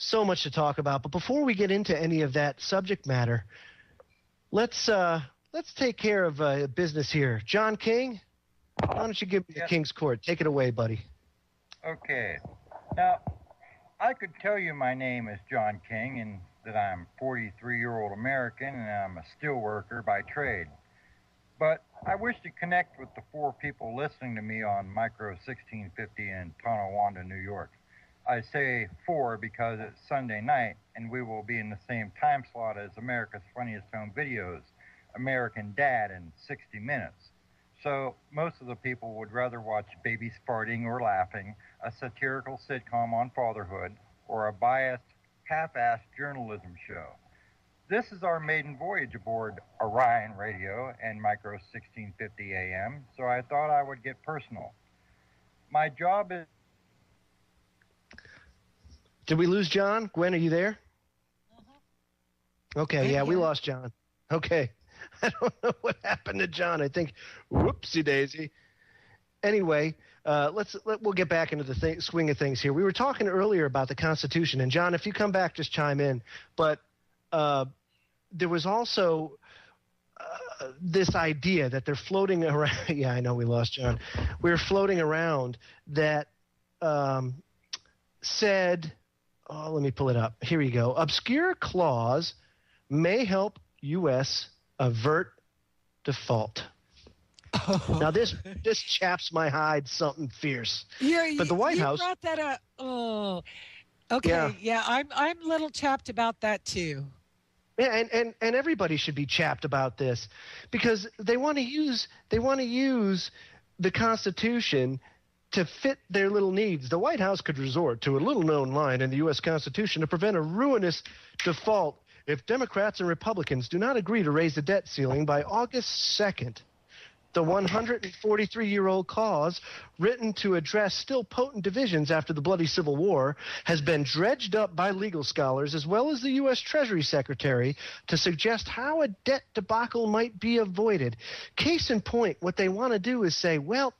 so much to talk about. But before we get into any of that subject matter, let's take care of business here. John King, why don't you give me the King's Court? Take it away, buddy. Okay. Now, I could tell you my name is John King and that I'm a 43-year-old American and I'm a steelworker by trade. But I wish to connect with the 4 people listening to me on Micro 1650 in Tonawanda, New York. I say 4 because it's Sunday night and we will be in the same time slot as America's Funniest Home Videos, American Dad in 60 Minutes. So most of the people would rather watch babies farting or laughing, a satirical sitcom on fatherhood, or a biased, half-assed journalism show. This is our maiden voyage aboard Orion Radio and Micro 1650 AM, so I thought I would get personal. My job is... Did we lose John? Gwen, are you there? Okay, yeah, we lost John. Okay. I don't know what happened to John. I think, whoopsie daisy. Anyway, we'll get back into the swing of things here. We were talking earlier about the Constitution, and John, if you come back, just chime in. But there was also this idea that they're floating around. Yeah, I know we lost John. We were floating around that said, oh, let me pull it up. Here we go. Obscure clause may help U.S. avert default. Now this chaps my hide something fierce. But the White House brought that up. Oh, okay. Yeah, I'm a little chapped about that too. Yeah, and everybody should be chapped about this because they want to use the Constitution to fit their little needs. The White House could resort to a little-known line in the U.S. Constitution to prevent a ruinous default if Democrats and Republicans do not agree to raise the debt ceiling by August 2nd. The 143-year-old clause, written to address still potent divisions after the bloody Civil War, has been dredged up by legal scholars as well as the U.S. Treasury Secretary to suggest how a debt debacle might be avoided. Case in point, what they want to do is say, well,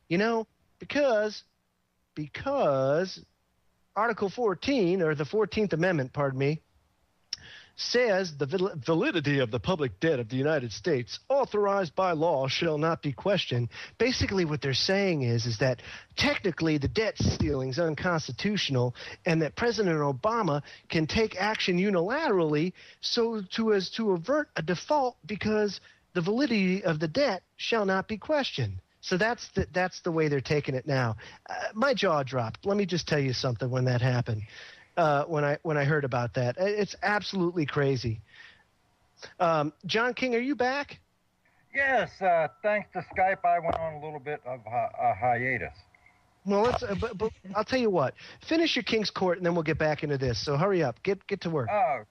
you know, because Article 14, or the 14th Amendment, pardon me, says the validity of the public debt of the United States authorized by law shall not be questioned. Basically what they're saying is that technically the debt ceiling is unconstitutional and that President Obama can take action unilaterally so as to avert a default because the validity of the debt shall not be questioned. So that's the way they're taking it now. My jaw dropped. Let me just tell you something when that happened. When I heard about that. It's absolutely crazy. John King, are you back? Yes, thanks to Skype, I went on a little bit of a hiatus. Well, but I'll tell you what. Finish your King's Court, and then we'll get back into this. So hurry up. Get to work. Oh,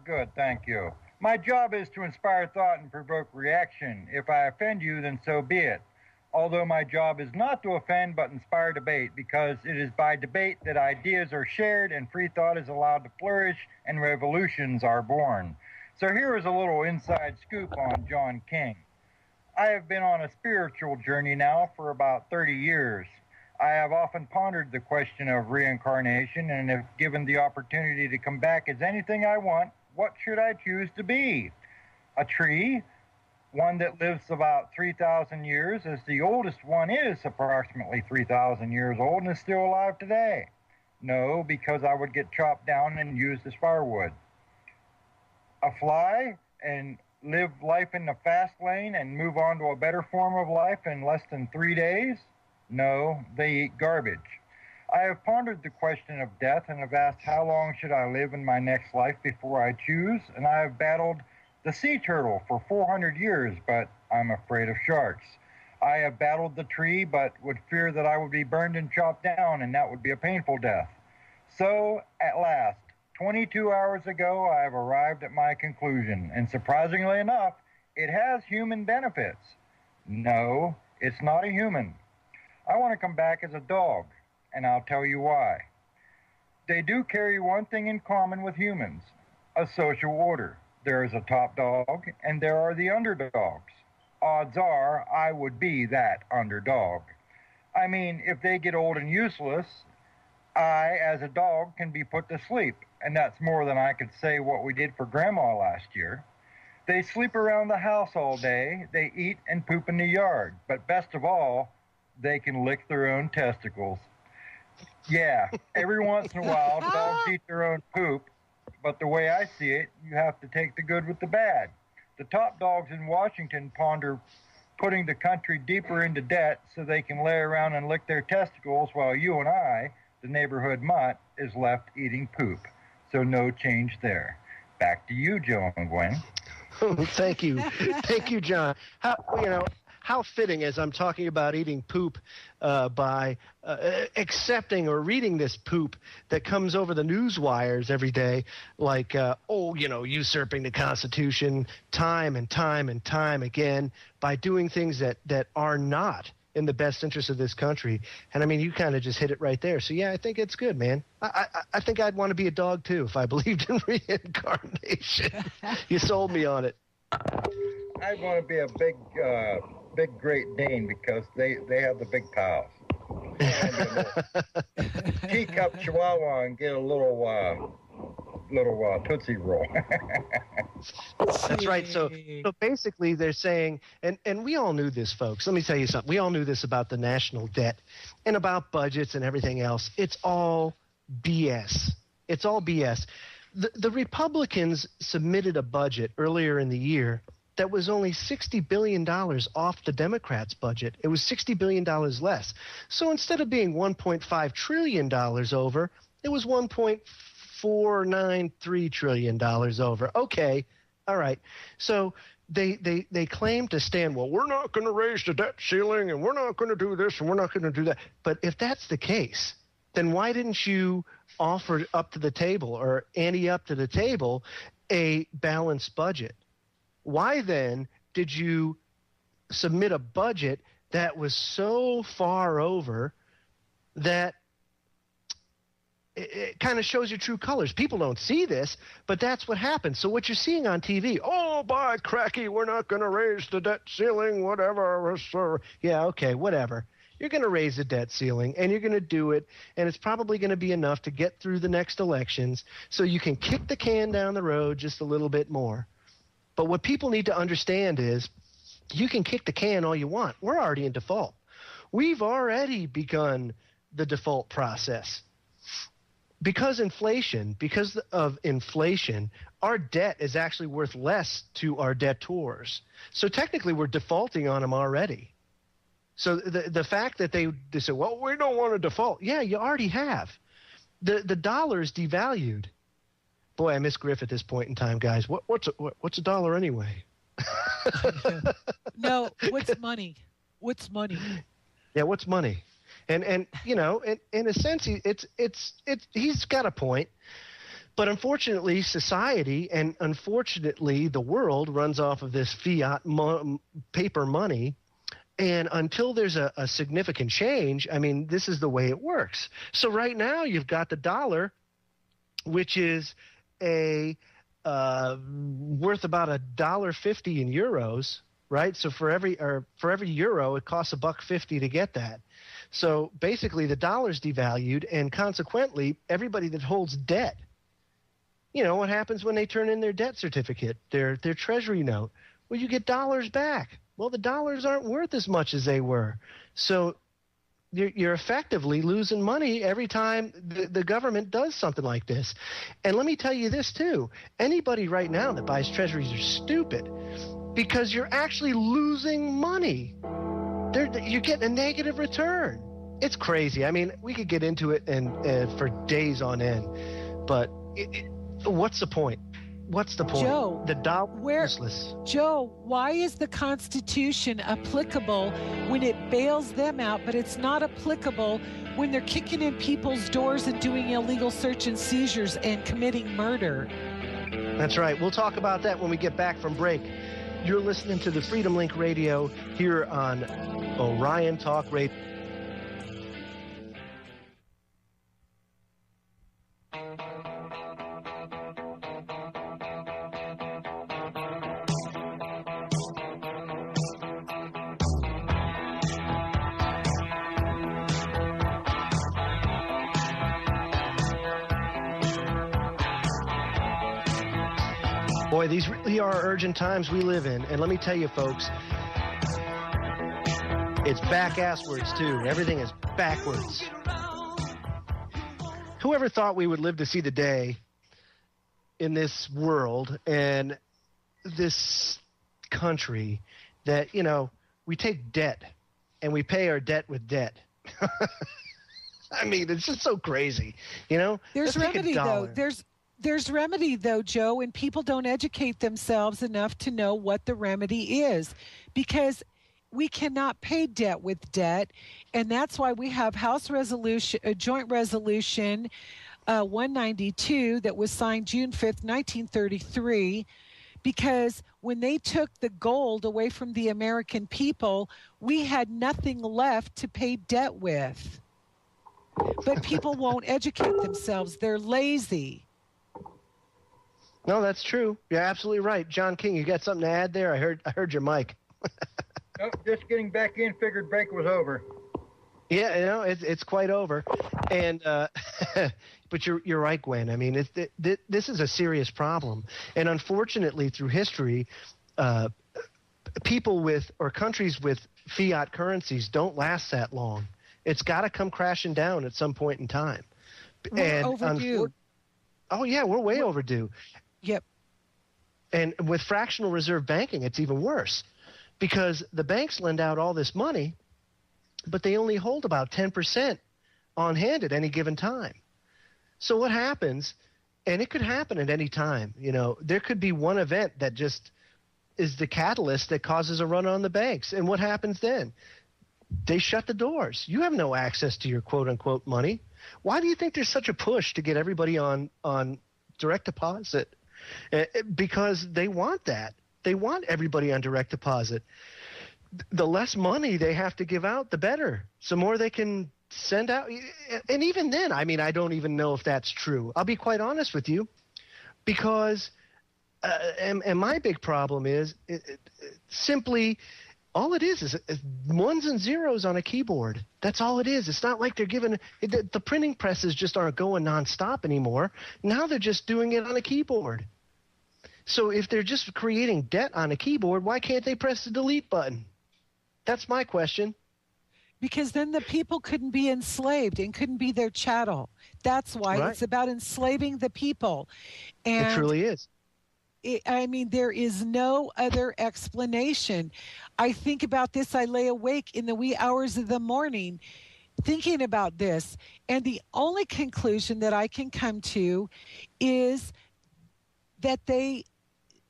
good. Thank you. My job is to inspire thought and provoke reaction. If I offend you, then so be it. Although my job is not to offend but inspire debate, because it is by debate that ideas are shared and free thought is allowed to flourish and revolutions are born. So here is a little inside scoop on John King. I have been on a spiritual journey now for about 30 years. I have often pondered the question of reincarnation, and if given the opportunity to come back as anything I want, what should I choose to be? A tree? One that lives about 3,000 years, as the oldest one is approximately 3,000 years old and is still alive today? No, because I would get chopped down and used as firewood. A fly and live life in the fast lane and move on to a better form of life in less than 3 days? No, they eat garbage. I have pondered the question of death and have asked how long should I live in my next life before I choose, and I have battled the sea turtle for 400 years, but I'm afraid of sharks. I have battled the tree, but would fear that I would be burned and chopped down, and that would be a painful death. So, at last, 22 hours ago, I have arrived at my conclusion, and surprisingly enough, it has human benefits. No, it's not a human. I want to come back as a dog, and I'll tell you why. They do carry one thing in common with humans, a social order. There is a top dog, and there are the underdogs. Odds are I would be that underdog. I mean, if they get old and useless, I, as a dog, can be put to sleep, and that's more than I could say what we did for Grandma last year. They sleep around the house all day, they eat and poop in the yard, but best of all, they can lick their own testicles. Yeah, every once in a while, dogs eat their own poop, but the way I see it, you have to take the good with the bad. The top dogs in Washington ponder putting the country deeper into debt so they can lay around and lick their testicles while you and I, the neighborhood mutt, is left eating poop. So no change there. Back to you, Joe and Gwen. Thank you. Thank you, John. How fitting as I'm talking about eating poop by accepting or reading this poop that comes over the news wires every day, like, usurping the Constitution time and time and time again by doing things that are not in the best interest of this country. And I mean, you kind of just hit it right there. So yeah, I think it's good, man. I think I'd want to be a dog too if I believed in reincarnation. You sold me on it. I'd want to be a big Great Dane because they have the big pals. Teacup Chihuahua and get a little Tootsie Roll. That's right. So basically they're saying, and we all knew this, folks. Let me tell you something. We all knew this about the national debt and about budgets and everything else. It's all BS. It's all BS. The Republicans submitted a budget earlier in the year that was only $60 billion off the Democrats' budget. It was $60 billion less. So instead of being $1.5 trillion over, it was $1.493 trillion over. Okay, all right. So they claim to stand, well, we're not going to raise the debt ceiling, and we're not going to do this, and we're not going to do that. But if that's the case, then why didn't you offer up to the table or ante up to the table a balanced budget? Why then did you submit a budget that was so far over that it kind of shows your true colors? People don't see this, but that's what happens. So what you're seeing on TV, oh, by cracky, we're not going to raise the debt ceiling, whatever. Yeah, okay, whatever. You're going to raise the debt ceiling, and you're going to do it, and it's probably going to be enough to get through the next elections so you can kick the can down the road just a little bit more. But what people need to understand is you can kick the can all you want. We're already in default. We've already begun the default process. Because of inflation, our debt is actually worth less to our debtors. So technically we're defaulting on them already. So the fact that they say, well, we don't want to default. Yeah, you already have. The dollar's devalued. Boy, I miss Griff at this point in time, guys. What's a dollar anyway? No, what's money? What's money? Yeah, what's money? And in a sense, he's got a point. But unfortunately, society and unfortunately the world runs off of this fiat paper money. And until there's a significant change, I mean, this is the way it works. So right now you've got the dollar, which is worth about $1.50 in euros, right? So for every euro, it costs $1.50 to get that. So basically, the dollar's devalued, and consequently, everybody that holds debt, what happens when they turn in their debt certificate, their treasury note? Well, you get dollars back. Well, the dollars aren't worth as much as they were. So you're effectively losing money every time the government does something like this. And let me tell you this, too. Anybody right now that buys treasuries are stupid because you're actually losing money. You're getting a negative return. It's crazy. I mean, we could get into it and for days on end. But what's the point? What's the point? Joe, the dollar is useless. Joe, why is the Constitution applicable when it bails them out, but it's not applicable when they're kicking in people's doors and doing illegal search and seizures and committing murder? That's right. We'll talk about that when we get back from break. You're listening to the Freedom Link Radio here on Orion Talk Radio. Boy, these really are urgent times we live in. And let me tell you, folks, it's back-asswards, too. Everything is backwards. Whoever thought we would live to see the day in this world and this country that, you know, we take debt and we pay our debt with debt. I mean, it's just so crazy, you know? There's remedy, though. There's remedy, though, Joe, and people don't educate themselves enough to know what the remedy is, because we cannot pay debt with debt, and that's why we have House Resolution, Joint Resolution 192 that was signed June 5th, 1933, because when they took the gold away from the American people, we had nothing left to pay debt with. But people won't educate themselves. They're lazy. No, that's true. You're absolutely right. John King, you got something to add there? I heard your mic. Nope, just getting back in, figured break was over. Yeah, you know, it's quite over. And but you're right, Gwen. I mean, this is a serious problem. And unfortunately, through history, people with or countries with fiat currencies don't last that long. It's got to come crashing down at some point in time. We're overdue. Oh, yeah, we're way overdue. Yep. And with fractional reserve banking, it's even worse because the banks lend out all this money, but they only hold about 10% on hand at any given time. So what happens, and it could happen at any time, you know, there could be one event that just is the catalyst that causes a run on the banks. And what happens then? They shut the doors. You have no access to your quote-unquote money. Why do you think there's such a push to get everybody on direct deposit? Because they want that. They want everybody on direct deposit. The less money they have to give out, the better. So more they can send out. And even then, I mean, I don't even know if that's true. I'll be quite honest with you, because and my big problem is simply – all it is ones and zeros on a keyboard. That's all it is. It's not like they're giving the printing presses just aren't going nonstop anymore. Now they're just doing it on a keyboard. So if they're just creating debt on a keyboard, why can't they press the delete button? That's my question. Because then the people couldn't be enslaved and couldn't be their chattel. That's why It's about enslaving the people. And it truly is. I mean, there is no other explanation. I think about this. I lay awake in the wee hours of the morning thinking about this. And the only conclusion that I can come to is that they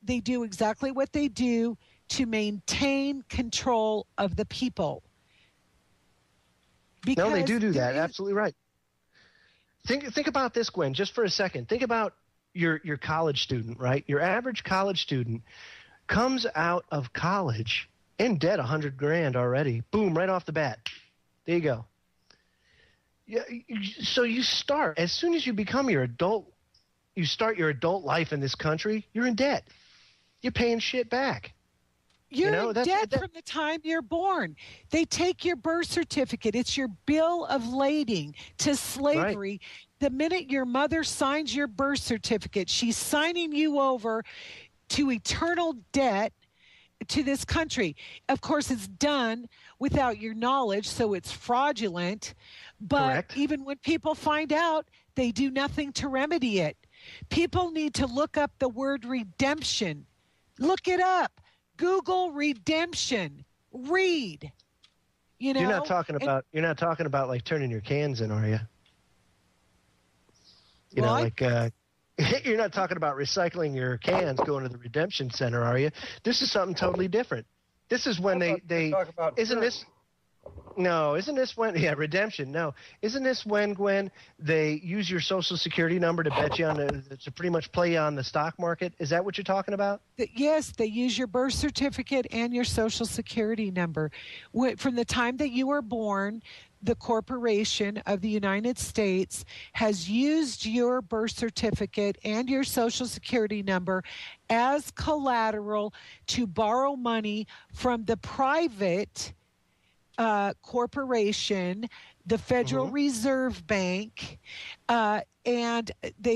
do exactly what they do to maintain control of the people. No, they do that. Absolutely right. Think about this, Gwen, just for a second. Think about your college student, right? Your average college student comes out of college in debt $100,000 already. Boom, right off the bat. There you go. Yeah, so you start as soon as you become your adult. You start your adult life in this country. You're in debt. You're paying shit back. You're in debt from the time you're born. They take your birth certificate. It's your bill of lading to slavery. Right. The minute your mother signs your birth certificate, she's signing you over to eternal debt to this country. Of course, it's done without your knowledge, so it's fraudulent. But Correct. Even when people find out, they do nothing to remedy it. People need to look up the word redemption. Look it up. Google redemption. Read. You know, you're not talking about like turning your cans in, are you? You know, like you're not talking about recycling your cans going to the redemption center, are you? This is something totally different. This is when they talk about isn't this when redemption? No, isn't this when, Gwen, they use your social security number to bet you on to pretty much play you on the stock market? Is that what you're talking about? Yes, they use your birth certificate and your social security number. From the time that you were born, the corporation of the United States has used your birth certificate and your social security number as collateral to borrow money from the private corporation, the Federal Reserve Bank, and they